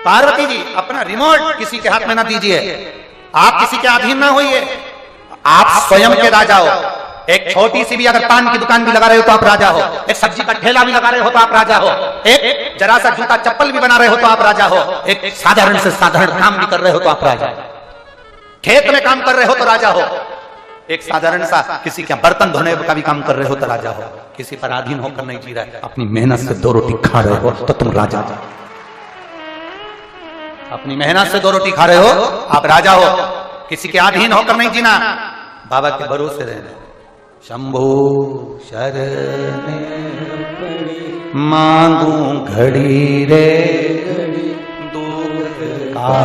पार्वती जी अपना रिमोट किसी के हाथ में ना दीजिए, आप किसी के अधीन ना होइए, आप स्वयं के राजा हो। एक छोटी सी भी अगर पान की दुकान भी लगा रहे हो तो आप राजा हो, एक सब्जी का ठेला भी लगा रहे हो तो आप राजा हो, एक जरा सा जूता चप्पल भी बना रहे हो तो आप राजा हो, एक साधारण से साधारण काम भी कर रहे हो तो आप राजा हो, खेत में काम कर रहे हो तो राजा हो, एक साधारण सा किसी के बर्तन धोने का भी काम कर रहे हो तो राजा हो। किसी पर अधीन होकर नहीं जी रहे, अपनी मेहनत से 2 रोटी खा रहे हो तो तुम राजा हो। अपनी मेहनत से 2 रोटी खा रहे हो आप राजा हो, किसी के अधीन होकर नहीं जीना, बाबा के भरोसे रहना। शंभो शरण मांगू घड़ी रे दूध का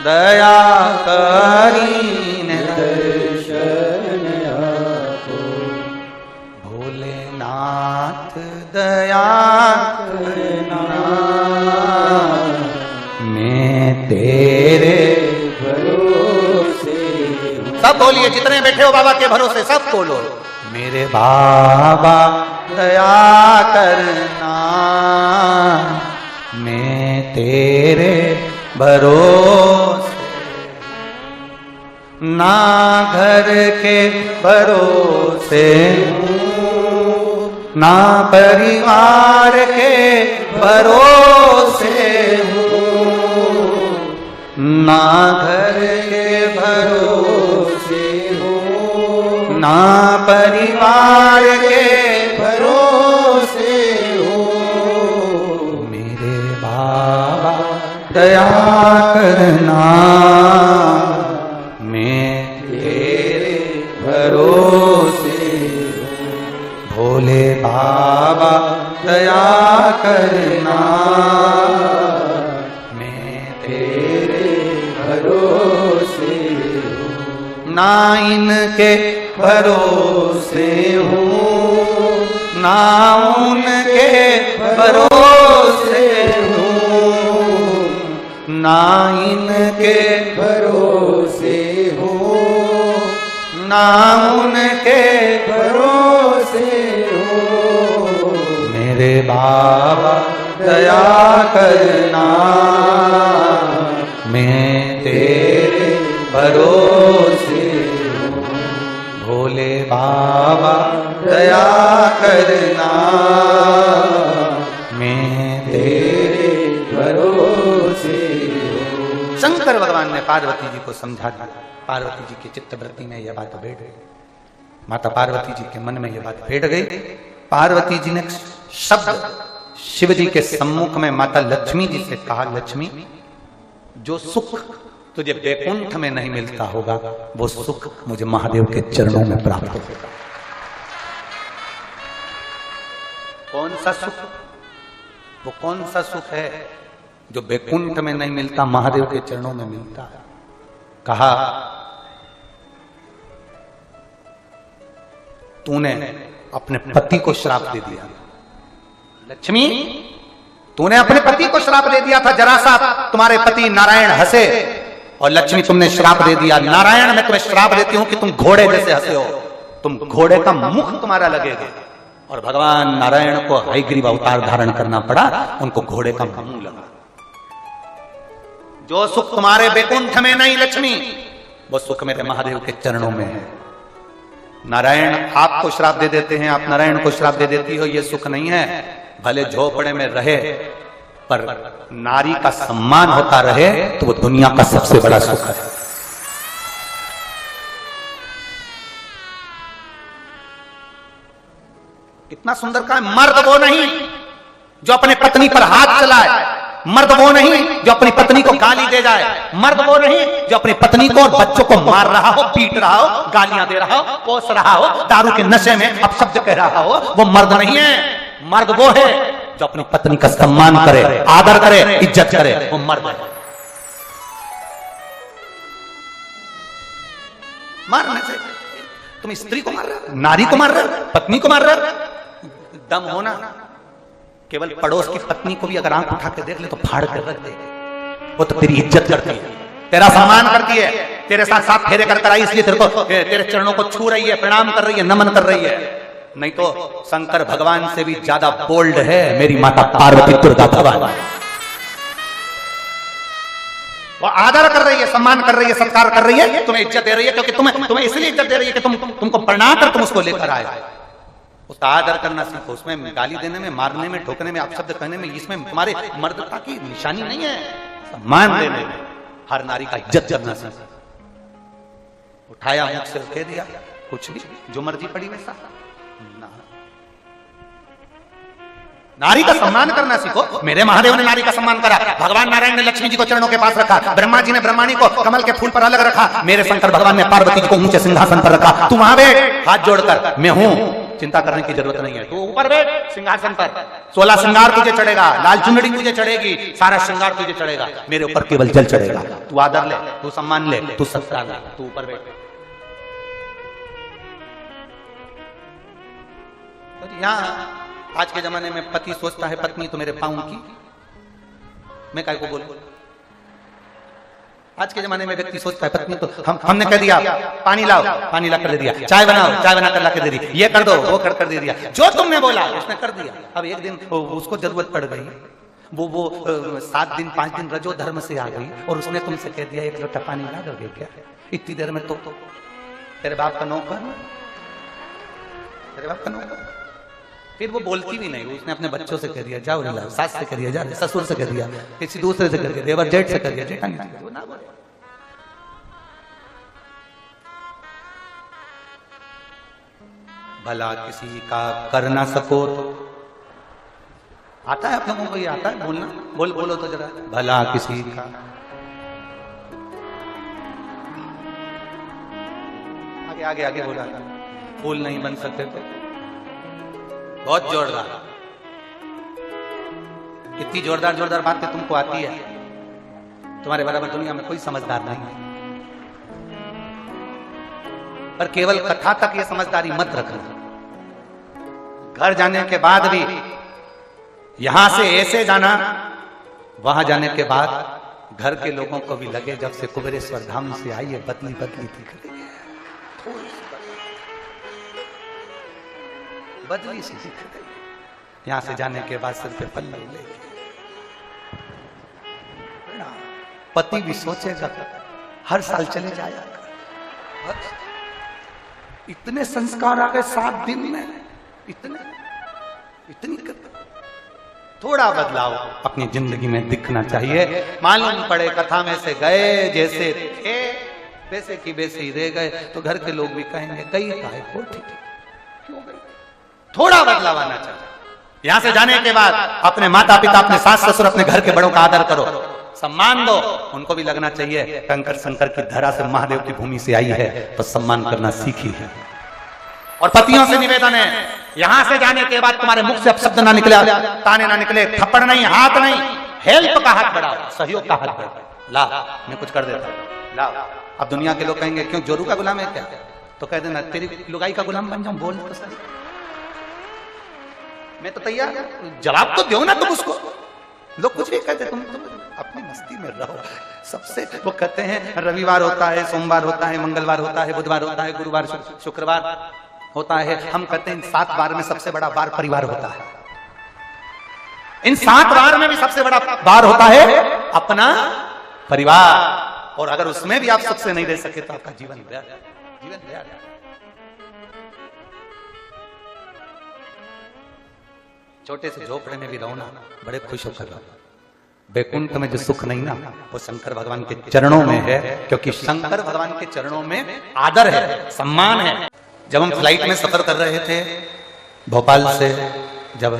दया करीन दर्शन आपको, भोलेनाथ दया करना, मैं तेरे भरोसे। सब बोलिए, जितने बैठे हो बाबा के भरोसे सब बोलो, मेरे बाबा दया करना, मैं तेरे भरोसे, ना घर के भरोसे हूँ, ना परिवार के भरोसे हूँ, ना घर के भरोसे हूँ, ना परिवार के भरोसे हूँ, मेरे बाबा दया करना, मैं तेरे भरोसे हूँ, भोले बाबा दया करना, मैं तेरे भरोसे हूँ, ना इनके भरोसे हूँ, ना उनके भरोसे हूँ, ना इनके भरोसे हूँ, ना उनके भरोसे हूँ, मेरे बाबा दया करना, मैं तेरे भरोसे हूँ, भोले बाबा दया करना, मैं तेरे भरोसे हूँ। शंकर भगवान ने पार्वती जी को समझा दिया, पार्वती जी के चित्तवृत्ति में यह बात बैठ गई, माता पार्वती जी के मन में यह बात बैठ गई। पार्वती जी ने शब्द शिव जी के सम्मुख में माता लक्ष्मी जी से कहा, लक्ष्मी जो सुख तुझे बैकुंठ में नहीं मिलता होगा वो सुख मुझे महादेव के चरणों में प्राप्त होगा। कौन सा सुख? वो कौन सा सुख है जो बैकुंठ में नहीं मिलता, महादेव के चरणों में मिलता है? कहा, तूने अपने पति को श्राप दे दिया। लक्ष्मी, तूने अपने पति को श्राप दे दिया था, जरा सा तुम्हारे पति नारायण हंसे और लक्ष्मी तुमने श्राप दे दिया। नारायण, मैं तुम्हें श्राप देती हूं कि तुम घोड़े जैसे हंसे हो, तुम घोड़े का मुख तुम्हारा लगेगा। और भगवान नारायण को हयग्रीव अवतार धारण करना पड़ा, उनको घोड़े का मुंह लगा। जो सुख तुम्हारे बैकुंठ में नहीं लक्ष्मी, वो सुख मेरे महादेव के चरणों में है। नारायण आपको श्राप दे देते हैं, आप नारायण को श्राप दे देती हो, ये सुख नहीं है। भले झोपड़े में रहे पर नारी का सम्मान होता रहे तो वो दुनिया का सबसे बड़ा सुख है। कितना सुंदर कहा, मर्द वो नहीं जो अपने पत्नी पर हाथ चलाए, मर्द वो नहीं जो अपनी पत्नी को गाली दे जाए, मर्द वो नहीं जो अपनी पत्नी को और बच्चों को मार रहा हो, पीट रहा हो, गालियां दे रहा हो, कोस रहा हो, दारू के नशे में अपशब्द कह रहा हो, वो मर्द नहीं है। मर्द वो है जो अपनी पत्नी का सम्मान करे, आदर करे, इज्जत करे, वो मर्द है। मारने से तुम स्त्री को मार रहे हो, नारी को मार रहे हो, पत्नी को मार रहे हो, दम होना। केवल पड़ोस की पत्नी को भी अगर आंख उठा के देख ले तो फाड़ कर रख दे, वो तो तेरी इज्जत करती है, तेरा सम्मान करती है, तेरे साथ साथ फेरे कर आई, इसलिए तेरे को, तेरे चरणों को छू रही है, प्रणाम कर रही है, नमन कर रही है। नहीं तो शंकर भगवान से भी ज्यादा बोल्ड है मेरी माता पार्वती दुर्गा भवानी। वो आदर कर रही है, सम्मान कर रही है, सत्कार कर रही है, तुम्हें इज्जत दे रही है, क्योंकि तुम्हें इसलिए इज्जत दे रही है कि तुमको प्रणाम कर तुम उसको लेकर आए। उसका आदर करना सीखो। उसमें गाली देने में, मारने में, ठोकने में, अपशब्द कहने में, इसमें तुम्हारे मर्दता की निशानी नहीं है। सम्मान देने में, हर नारी का इज्जत करना सीखो। उठाया मुख से कह दिया कुछ भी, जो मर्जी पड़ी वैसा। नारी का सम्मान करना सीखो। मेरे महादेव ने नारी का सम्मान करा, भगवान नारायण ने लक्ष्मी जी को चरणों के पास रखा, ब्रह्मा जी ने ब्रह्माणी को कमल के फूल पर अलग रखा, मेरे शंकर भगवान ने पार्वती जी को ऊंचे सिंहासन पर रखा। तू वहां बैठ हाथ जोड़कर, मैं हूं, चिंता करने की जरूरत नहीं है। तू ऊपर बैठ सिंहासन पर, 16 श्रृंगार तुझे चढ़ेगा, लाल चुनरी तुझे चढ़ेगी, सारा श्रृंगार तुझे चढ़ेगा, मेरे ऊपर केवल जल चढ़ेगा। तू आदर ले, तू सम्मान ले, तू सत्कार ले, तू ऊपर बैठ। यहां आज के जमाने में पति सोचता है पत्नी तो मेरे पाँव की, मैं काय को बोलूं। आज के जमाने में व्यक्ति सोचता है पत्नी तो हमने कह दिया पानी लाओ, पानी ला कर दे दिया, चाय बनाओ, चाय बना कर ला कर दे दी, ये कर दो, वो कर दे दिया, जो तुमने बोला उसने कर दिया। अब एक दिन उसको जरूरत पड़ गई, वो 7 दिन 5 दिन रजो धर्म से आ गई और उसने तुमसे कह दिया 1 लोटा पानी ला दोगे क्या? इतनी देर में तो तेरे बाप का नौकर, तेरे बाप का नौकर। फिर वो बोलती भी नहीं, उसने अपने बच्चों से कह दिया जाओ, नहीं लाओ, सास से कह दिया जा, ससुर से कह दिया, किसी दूसरे से कह दिया, देवर जेठ से कह दिया, जेठानी से ना बोले। भला किसी का कर ना सको तो आता है आप लोगों को, ये आता है बोलना, बोलो तो जरा, भला किसी का। आगे आगे आगे बोला, फूल नहीं बन सकते तो बहुत जोरदार, इतनी जोरदार बातें तुमको आती है, तुम्हारे बराबर दुनिया में कोई समझदार नहीं है। पर केवल कथा तक ये समझदारी मत रखना, घर जाने के बाद भी यहां से ऐसे जाना, वहां जाने के बाद घर के लोगों को भी लगे जब से कुबेरेश्वर धाम से आई है बदली दिख रही है, बदली सी दिख गई। यहां से जाने के बाद सिर पे पल्लव लेके पति भी सोचेगा हर साल चले जाया कर। इतने संस्कार आ गए 7 दिन में, इतनी थोड़ा बदलाव अपनी जिंदगी में दिखना चाहिए। मालूम पड़े कथा में से गए जैसे थे वैसे की वैसे ही रह गए तो घर के लोग भी कहेंगे गई काहे को, ठीक क्यों गई। थोड़ा बदलाव आना चाहिए। यहां से जाने के बाद अपने माता पिता, अपने सास ससुर, अपने घर के बड़ों का आदर करो, सम्मान दो। उनको भी लगना चाहिए कंकर शंकर की धरा से महादेव की भूमि से आई है तो सम्मान करना सीखी है। और पतियों से निवेदन है, यहां से जाने के बाद तुम्हारे मुख से अपशब्द ना निकले, ताने ना निकले, थप्पड़ नहीं, हाथ नहीं, हेल्प का हाथ बढ़ाओ, सहयोग का हाथ बढ़ाओ। ला मैं कुछ कर देता हूं, ला। अब दुनिया के लोग कहेंगे क्यों जोरू का गुलाम है क्या, तो कह देना तेरी लुगाई का गुलाम बन जाऊं, बोल तो सही, मैं तो तैयार, जवाब तो दो ना तुम उसको। लोग कुछ भी कहते, तुम अपनी मस्ती में रहो। सबसे वो कहते हैं रविवार होता है, सोमवार होता है, मंगलवार होता है, बुधवार होता है, गुरुवार शुक्रवार होता है। हम कहते हैं इन 7 बार में सबसे बड़ा बार परिवार होता है। इन 7 बार में भी सबसे बड़ा बार होता है अपना परिवार। और अगर उसमें भी आप सबसे नहीं रह सके तो आपका जीवन व्यर्थ। छोटे से झोपड़े में भी रहो ना, बड़े खुश होकर रहो। बैकुंठ में जो सुख नहीं ना, वो शंकर भगवान के चरणों में है, क्योंकि शंकर भगवान के चरणों में आदर है, सम्मान है। जब हम फ्लाइट में सफर कर रहे थे भोपाल से जब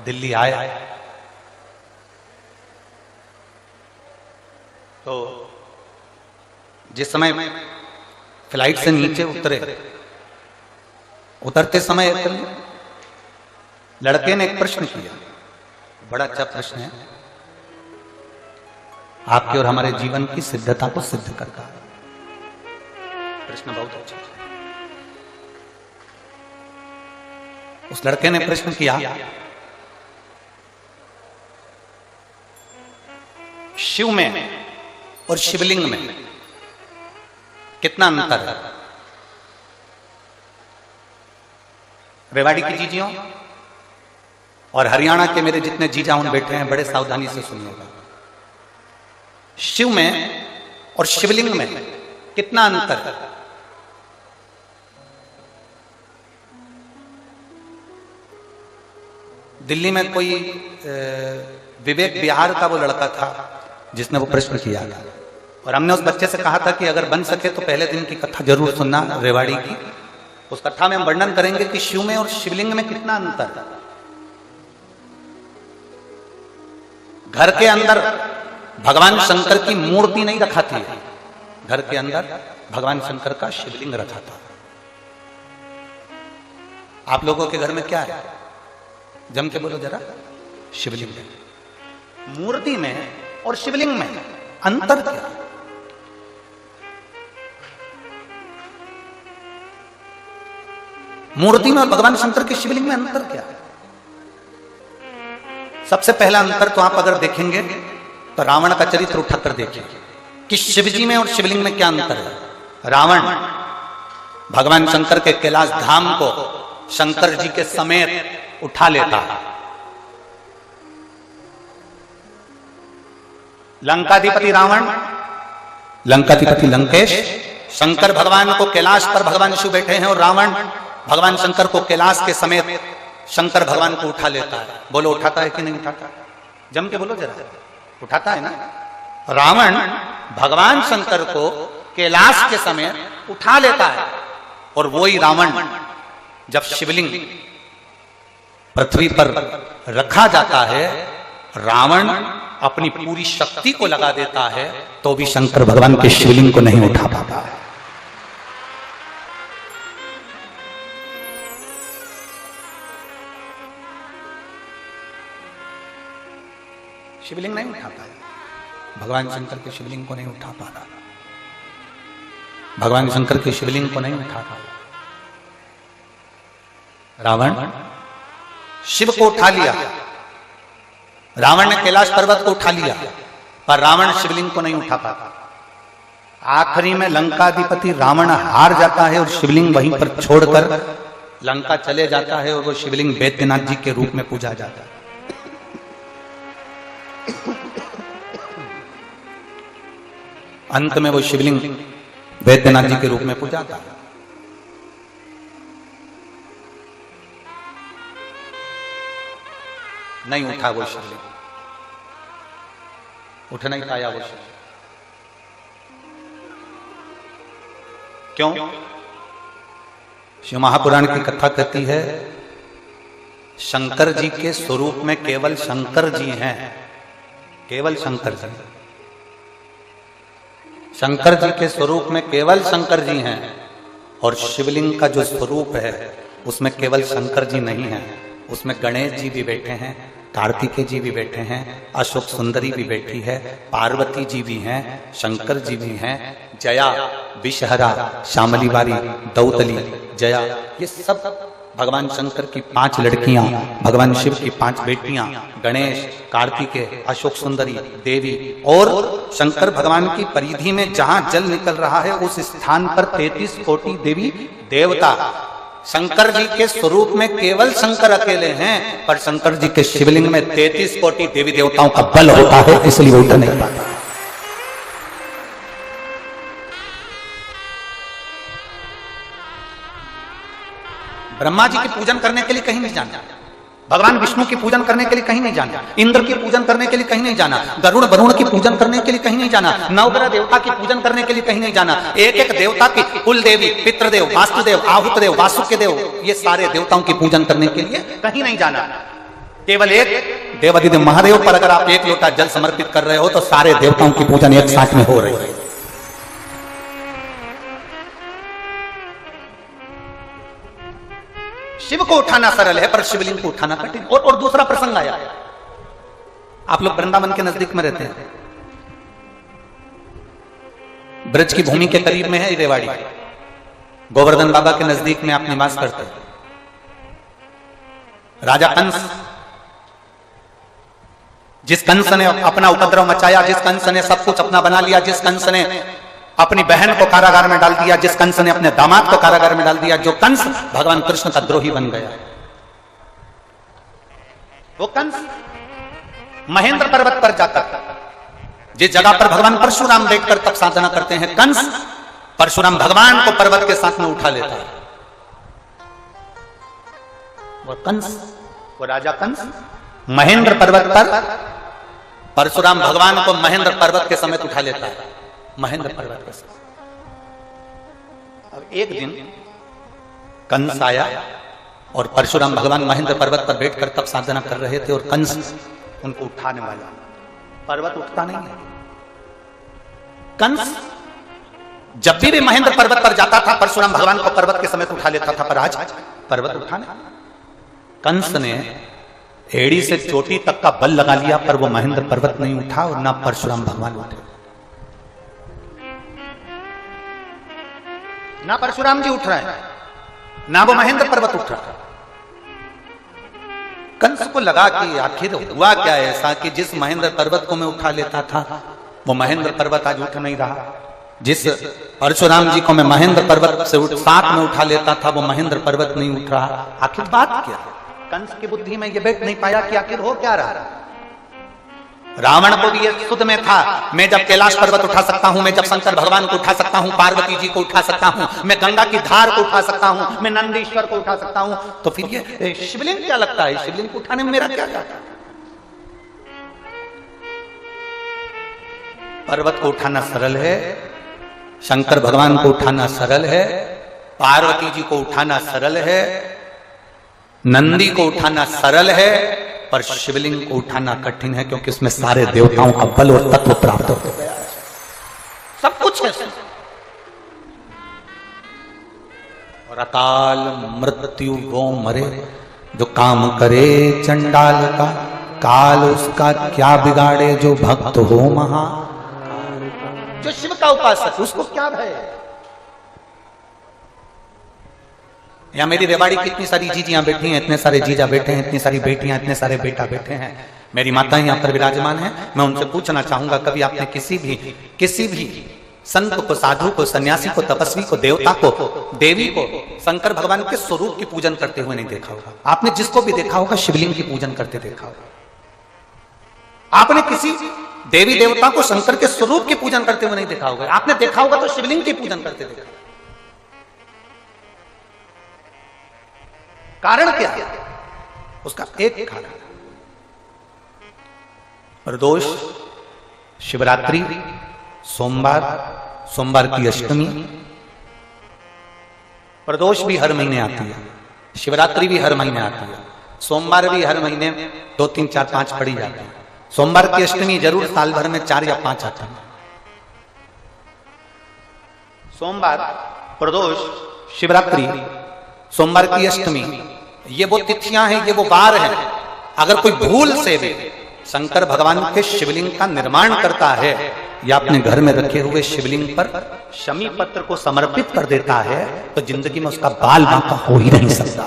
दिल्ली आए तो जिस समय फ्लाइट से नीचे उतरते समय लड़के ने एक प्रश्न किया, बड़ा अच्छा प्रश्न है, आपके और हमारे जीवन की सिद्धता को सिद्ध करता है। प्रश्न बहुत अच्छा। उस लड़के ने प्रश्न किया, शिव में और शिवलिंग में कितना अंतर है? रेवाड़ी की जीजियों और हरियाणा के मेरे जितने जीजाउन बैठे हैं, बड़े सावधानी से सुनिएगा। शिव में और शिवलिंग में कितना अंतर है? दिल्ली में कोई विवेक बिहार का वो लड़का था जिसने वो प्रश्न किया था, और हमने उस बच्चे से कहा था कि अगर बन सके तो पहले दिन की कथा जरूर सुनना रेवाड़ी की। उस कथा में हम वर्णन करेंगे कि शिव में और शिवलिंग में कितना अंतर है। घर के अंदर भगवान शंकर की मूर्ति नहीं रखाती है, घर के अंदर भगवान शंकर का शिवलिंग रखा था। आप लोगों के घर में क्या है? जम के बोलो जरा। शिवलिंग है। मूर्ति में और शिवलिंग में अंतर क्या? मूर्ति में और भगवान शंकर के शिवलिंग में अंतर क्या है? सबसे पहला अंतर तो आप अगर देखेंगे तो रावण का चरित्र उठाकर देखिए कि शिवजी में और शिवलिंग में क्या अंतर है। रावण भगवान शंकर के कैलाश धाम को शंकर जी के समेत उठा लेता है। लंकाधिपति रावण, लंकाधिपति लंकेश, शंकर भगवान को कैलाश पर भगवान शिव बैठे हैं और रावण भगवान शंकर को कैलाश के समेत शंकर भगवान को उठा लेता है। बोलो उठाता है कि नहीं उठाता? जम के बोलो जरा। उठाता है ना? रावण भगवान शंकर को कैलाश के समेत उठा लेता है, और वही रावण जब शिवलिंग पृथ्वी पर रखा जाता है, रावण अपनी पूरी शक्ति को लगा देता है तो भी शंकर भगवान के शिवलिंग को नहीं उठा पाता है। शिवलिंग नहीं उठा पाया, भगवान शंकर के शिवलिंग को नहीं उठा पा रहा, भगवान शंकर के शिवलिंग को नहीं उठा पाया। रावण शिव को उठा लिया, रावण ने कैलाश पर्वत को उठा लिया, पर रावण शिवलिंग को नहीं उठा पाता। आखिरी में लंकाधिपति रावण हार जाता है और शिवलिंग वहीं पर छोड़कर लंका चले जाता है, और वो शिवलिंग वैद्यनाथ जी के रूप में पूजा जाता है। अंत में वो शिवलिंग वैद्यनाथ जी के रूप में पूजा था। नहीं उठा वो शिवलिंग, उठ नहीं पाया वो शिवलिंग। क्यों? शिव महापुराण की कथा कहती है शंकर जी के स्वरूप में केवल शंकर जी हैं, केवल शंकर जी। शंकर जी के स्वरूप में केवल शंकर जी हैं, और शिवलिंग का जो स्वरूप है उसमें केवल शंकर जी नहीं है, उसमें गणेश जी भी बैठे हैं, कार्तिकेय जी भी बैठे हैं, अशोक सुंदरी भी बैठी है, पार्वती जी भी हैं, शंकर जी भी हैं, जया, विषहरा, श्यामली बारी, दौतली, जया, ये सब भगवान शंकर की 5 लड़कियां, भगवान शिव की 5 बेटियां, गणेश, कार्तिकेय, अशोक सुंदरी, देवी, और शंकर भगवान की परिधि में जहां जल निकल रहा है उस स्थान पर 33 कोटि देवी देवता। शंकर जी के स्वरूप में केवल शंकर अकेले हैं, पर शंकर जी के शिवलिंग में 33 कोटि देवी देवताओं का बल होता है, इसलिए वो उठ नहीं पाता। ब्रह्मा जी की पूजन करने के लिए कहीं नहीं जाना, भगवान विष्णु की पूजन करने के लिए कहीं नहीं जाना, इंद्र की पूजन करने के लिए कहीं नहीं जाना, गरुड़ वरुण की पूजन करने के लिए कहीं नहीं जाना, नवग्रह देवता की पूजन करने के लिए कहीं नहीं जाना। एक एक देवता की, कुल देवी, पितृदेव, वास्तुदेव, आहुतदेव, वासुकी देव, ये सारे देवताओं की पूजन करने के लिए कहीं नहीं जाना। केवल एक देवाधिदेव महादेव पर अगर आप 1 लोटा जल समर्पित कर रहे हो तो सारे देवताओं की पूजन एक साथ में हो रही है। शिव को उठाना सरल है, पर शिवलिंग को उठाना कठिन। और दूसरा प्रसंग आया, आप लोग वृंदावन के नजदीक में रहते हैं, ब्रज की भूमि के करीब में है रेवाड़ी, गोवर्धन बाबा के नजदीक में आप निवास करते हैं। राजा कंस, जिस कंस ने अपना उपद्रव मचाया, जिस कंस ने सब कुछ अपना बना लिया, जिस कंस ने अपनी बहन को कारागार में डाल दिया, जिस कंस ने अपने दामाद को कारागार में डाल दिया, जो कंस भगवान कृष्ण का द्रोही बन गया, वो कंस महेंद्र पर्वत पर जाकर जिस जगह पर भगवान परशुराम बैठकर तप साधना करते हैं, कंस परशुराम भगवान को पर्वत के साथ में उठा लेता है। वो राजा कंस महेंद्र पर्वत पर परशुराम भगवान को महेंद्र पर्वत के समेत उठा लेता है। महेंद्र पर्वत के समेत। अब एक दिन कंस आया और परशुराम भगवान महेंद्र पर्वत पर बैठकर तप साधना कर रहे थे और कंस उनको उठाने वाला। पर्वत उठता नहीं है। कंस जब भी महेंद्र पर्वत पर जाता था परशुराम भगवान को पर्वत के समेत उठा लेता था, पर आज पर्वत उठाने कंस ने एड़ी से चोटी तक का बल लगा लिया, पर वो महेंद्र पर्वत नहीं उठा और ना परशुराम भगवान उठे। ना परशुराम जी उठ रहे हैं, ना वो महेंद्र पर्वत उठ रहा है। कंस को लगा कि आखिर हुआ क्या ऐसा कि जिस महेंद्र पर्वत को मैं उठा लेता था वो महेंद्र पर्वत आज उठ नहीं रहा। जिस परशुराम जी को मैं महेंद्र पर्वत से साथ में उठा लेता था वो महेंद्र पर्वत नहीं उठ रहा। आखिर बात क्या है? कंस की बुद्धि में ये बैठ नहीं पाया कि आखिर हो क्या रहा। रावण को भी ये सुध में था, मैं जब कैलाश पर्वत उठा सकता हूं, मैं जब शंकर भगवान को उठा सकता हूं, पार्वती जी को उठा सकता हूं, मैं गंगा की धार को उठा सकता हूं, मैं नंदीश्वर को उठा सकता हूं, तो फिर ये शिवलिंग क्या लगता है? शिवलिंग को उठाने में मेरा क्या जाता? पर्वत को उठाना सरल है, शंकर भगवान को उठाना सरल है, पार्वती जी को उठाना सरल है, नंदी को उठाना सरल है, पर शिवलिंग को उठाना कठिन है, क्योंकि उसमें सारे देवताओं का बल और तत्व प्राप्त हो गया है। सब कुछ है। और अकाल मृत्यु वो मरे जो काम करे चंडाल का, काल उसका क्या बिगाड़े जो भक्त हो महा। जो शिव का उपासक उसको क्या भय? यहाँ मेरी रेवाड़ी की इतनी सारी जीजियां बैठी हैं, इतने सारे जीजा बैठे हैं, इतनी सारी बेटियां, इतने सारे बेटा बैठे हैं, मेरी माताएं यहाँ पर विराजमान हैं। मैं उनसे पूछना चाहूंगा, कभी आपने किसी भी संत को, साधु को, सन्यासी को, तपस्वी को, देवता को, देवी को शंकर भगवान के स्वरूप की पूजन करते हुए नहीं देखा होगा? आपने जिसको भी देखा होगा शिवलिंग की पूजन करते देखा होगा। आपने किसी देवी देवता को शंकर के स्वरूप की पूजन करते हुए नहीं देखा होगा। आपने देखा होगा तो शिवलिंग की पूजन करते देखा। कारण क्या है? उसका एक कारण प्रदोष, शिवरात्रि, सोमवार की अष्टमी। प्रदोष भी हर महीने आती है, शिवरात्रि भी हर महीने आती है, सोमवार भी हर महीने 2, 3, 4, 5 पड़ी जाती है। सोमवार की अष्टमी जरूर साल भर में 4 या 5 आती है। सोमवार, प्रदोष, शिवरात्रि, सोमवार की अष्टमी, ये वो तिथियां हैं, ये वो वार हैं। अगर कोई भूल से भी शंकर भगवान के शिवलिंग का निर्माण करता है या अपने घर में रखे हुए शिवलिंग पर शमी पत्र को समर्पित कर देता है, तो जिंदगी में उसका बाल बांका हो ही नहीं सकता।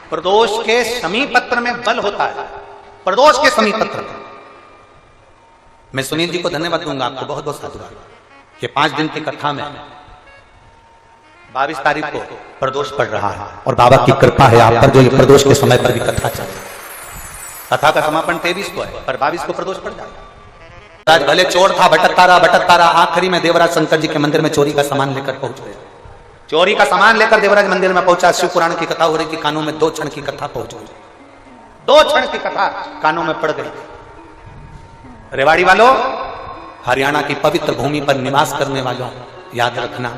प्रदोष के शमी पत्र में बल होता है। प्रदोष के शमी पत्र में मैं सुनील जी को धन्यवाद दूंगा, आपको बहुत बहुत साधुवाद। ये 5 दिन की कथा में 22 तारीख को प्रदोष पड़ रहा है और बाबा की कृपा है आप पर, जो ये प्रदोष के समय पर भी कथा चल रही है। कथा का समापन 23 को है, पर 22 को प्रदोष पड़ जाएगा। आज भले चोर था, भटकता रहा, आखिरी में देवराज शंकर जी के मंदिर में चोरी का सामान लेकर पहुंच गया। चोरी का सामान लेकर देवराज मंदिर में पहुंचा। शिव पुराण की कथा हो रही थी, कानों में 2 क्षण की कथा पहुंच गई। 2 क्षण की कथा कानों में पड़ गई। रेवाड़ी वालों, हरियाणा की पवित्र भूमि पर निवास करने वालों, याद रखना,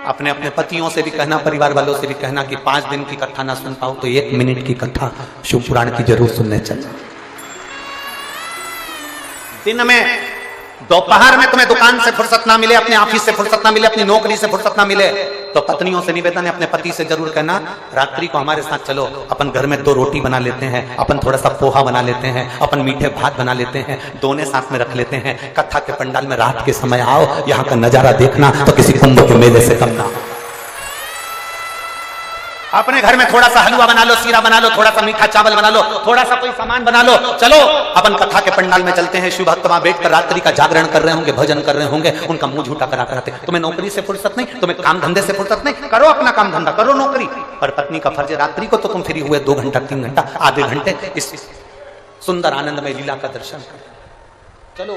अपने अपने पतियों से भी कहना, परिवार वालों से भी कहना कि 5 दिन की कथा ना सुन पाओ तो 1 मिनट की कथा शिव पुराण की जरूर सुनने चलना। दिन में, दोपहर में तुम्हें दुकान से फुर्सत ना मिले, अपने ऑफिस से फुर्सत ना मिले, अपनी नौकरी से फुर्सत ना मिले, तो पत्नियों से निवेदन है, अपने पति से जरूर कहना, रात्रि को हमारे साथ चलो, अपन घर में 2 रोटी बना लेते हैं, अपन थोड़ा सा पोहा बना लेते हैं, अपन मीठे भात बना लेते हैं, दोनों साथ में रख लेते हैं। कथा के पंडाल में रात के समय आओ, यहाँ का नजारा देखना तो किसी कुंभ के मेले से कम ना। अपने घर में थोड़ा सा हलवा बना लो, सीरा बना लो, थोड़ा सा मीठा चावल बना लो, थोड़ा सा कोई सामान बना लो, चलो अपन कथा के पंडाल में चलते हैं। शिव भक्त वहां बैठकर रात्रि का जागरण कर रहे होंगे, भजन कर रहे होंगे, उनका मुंह झूठा करा कराते। तुम्हें नौकरी से फुर्सत नहीं, तुम्हें काम धंधे से फुर्सत नहीं, करो अपना काम धंधा, करो नौकरी, पर पत्नी का फर्ज रात्रि को तो तुम फ्री हुए 2 घंटा 3 घंटा आधे घंटे इस सुंदर आनंदमय लीला का दर्शन करो। चलो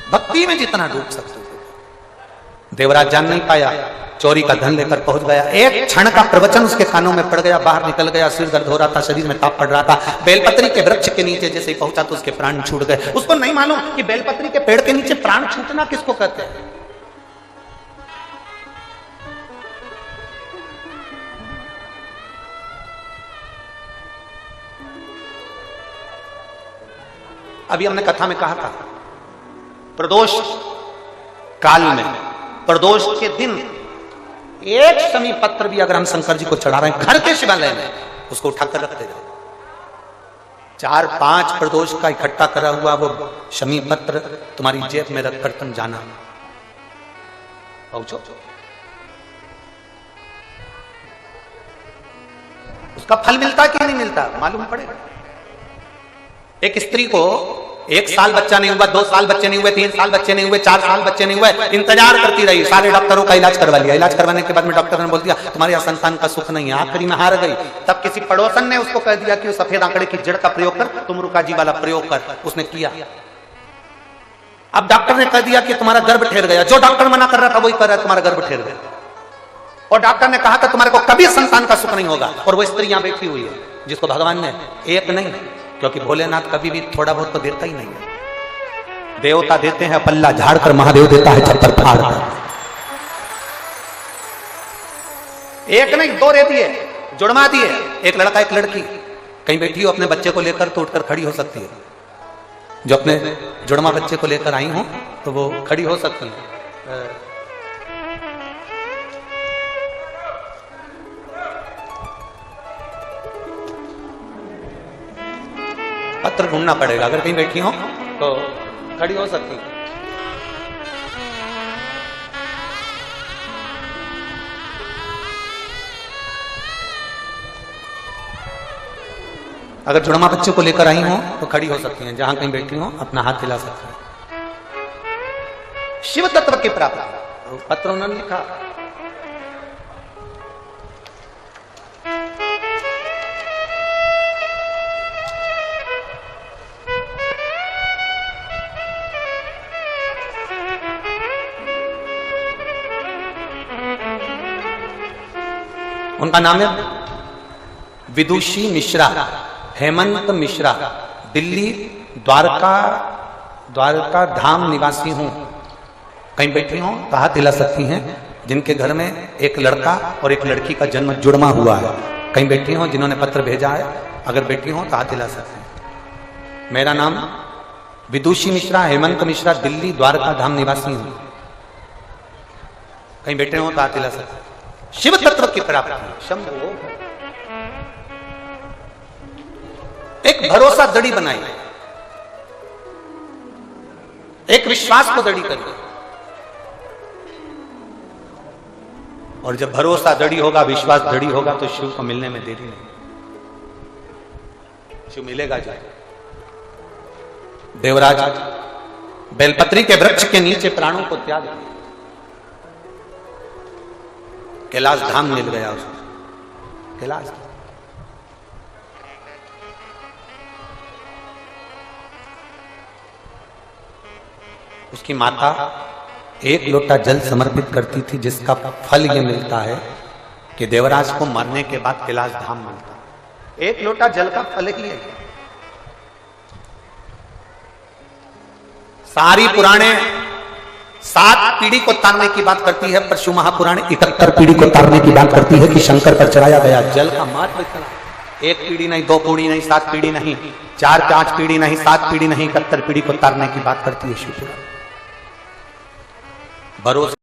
भक्ति में जितना डूब सकते हो। देवराज जान नहीं पाया, चोरी का धन लेकर पहुंच गया। एक क्षण का प्रवचन उसके कानों में पड़ गया, बाहर निकल गया, सिर दर्द हो रहा था, शरीर में ताप पड़ रहा था। बेलपत्री के वृक्ष के नीचे जैसे ही पहुंचा तो उसके प्राण छूट गए। उसको नहीं मालूम कि बेलपत्री के पेड़ के नीचे प्राण छूटना किसको कहते हैं। अभी हमने कथा में कहा था, प्रदोष काल में, प्रदोष के दिन एक शमी पत्र भी अगर हम शंकर जी को चढ़ा रहे हैं घर के शिवालय में, उसको उठाकर रखते जाओ। 4-5 प्रदोष का इकट्ठा करा हुआ वो शमी पत्र तुम्हारी जेब में रखकर तुम जाना, पहुंचो, उसका फल मिलता कि नहीं मिलता मालूम पड़ेगा। एक स्त्री को 1 साल बच्चा नहीं हुआ, 2 साल बच्चे नहीं हुए, 3 साल बच्चे नहीं हुए, 4 साल बच्चे नहीं हुए, इंतजार करती रही, सारे डॉक्टरों का इलाज करवा लिया। इलाज करवाने के बाद में डॉक्टर ने बोल दिया तुम्हारे यहाँ संतान का सुख नहीं है, आखिरी में हार गई। तब किसी पड़ोसन ने उसको कह दिया कि सफेद आंकड़े की जड़ का प्रयोग कर, तुम रुकाजी वाला प्रयोग कर। उसने किया। अब डॉक्टर ने कह दिया कि तुम्हारा गर्भ ठहर गया। जो डॉक्टर मना कर रहा था वही कर रहा है, तुम्हारा गर्भ ठहर गया। और डॉक्टर ने कहा था तुम्हारे को कभी संतान का सुख नहीं होगा। और वो स्त्री यहां बैठी हुई है जिसको भगवान ने एक नहीं, क्योंकि भोलेनाथ कभी भी थोड़ा बहुत तो देता ही नहीं है। देवता देते हैं पल्ला झाड़कर, महादेव देता है छप्पर फाड़कर। एक नहीं 2 दे दिए, जुड़वा दिए, एक लड़का एक लड़की। कहीं बैठी हो अपने बच्चे को लेकर तो उठकर खड़ी हो सकती है। जो अपने जुड़वा बच्चे को लेकर आई हो तो वो खड़ी हो सकती है। पत्र ढूंढना पड़ेगा, अगर कहीं बैठी हो तो खड़ी हो सकती है। अगर जुड़वा बच्चे को लेकर आई हो तो खड़ी हो सकती हैं, जहां कहीं बैठी हो अपना हाथ हिला सकती हैं। शिव तत्व की प्राप्ति पत्र उन्होंने लिखा। उनका नाम है विदुषी मिश्रा, हेमंत मिश्रा, दिल्ली द्वारका धाम निवासी हूं। कहीं बैठी हो तो हाथ हिला सकती हैं जिनके घर में एक लड़का और एक लड़की का जन्म जुड़वा हुआ है। कहीं बैठी हो जिन्होंने पत्र भेजा है, अगर बैठी हो तो हाथ हिला सकते हैं। मेरा नाम विदुषी मिश्रा, हेमंत मिश्रा, दिल्ली द्वारका धाम निवासी हूं। कहीं बैठे हो तो हाथ हिला सकते हैं। शिव तत्व की प्राप्ति शंभो। एक भरोसा दड़ी बनाई, एक विश्वास को दड़ी करी। और जब भरोसा दड़ी होगा, विश्वास दड़ी होगा तो शिव को मिलने में देरी नहीं, शिव मिलेगा। जो देवराज बेलपत्री के वृक्ष के नीचे प्राणों को त्याग दिया, कैलाश धाम मिल गया उसको। कैलाश उसकी माता 1 लोटा जल समर्पित करती थी, जिसका फल यह मिलता है कि देवराज को मरने के बाद कैलाश धाम मिलता। 1 लोटा जल का फल ही है। सारी पुराणे 7 पीढ़ी को तारने की बात करती है, पर शिव महापुराण 71 पीढ़ी को तारने की बात करती है कि शंकर पर चढ़ाया गया जल का महत्व इतना। 1 पीढ़ी नहीं, 2 पीढ़ी नहीं, 7 पीढ़ी नहीं, 4-5 पीढ़ी नहीं, 7 पीढ़ी नहीं, 71 पीढ़ी को तारने की बात करती है शिव पुराण। भरोसा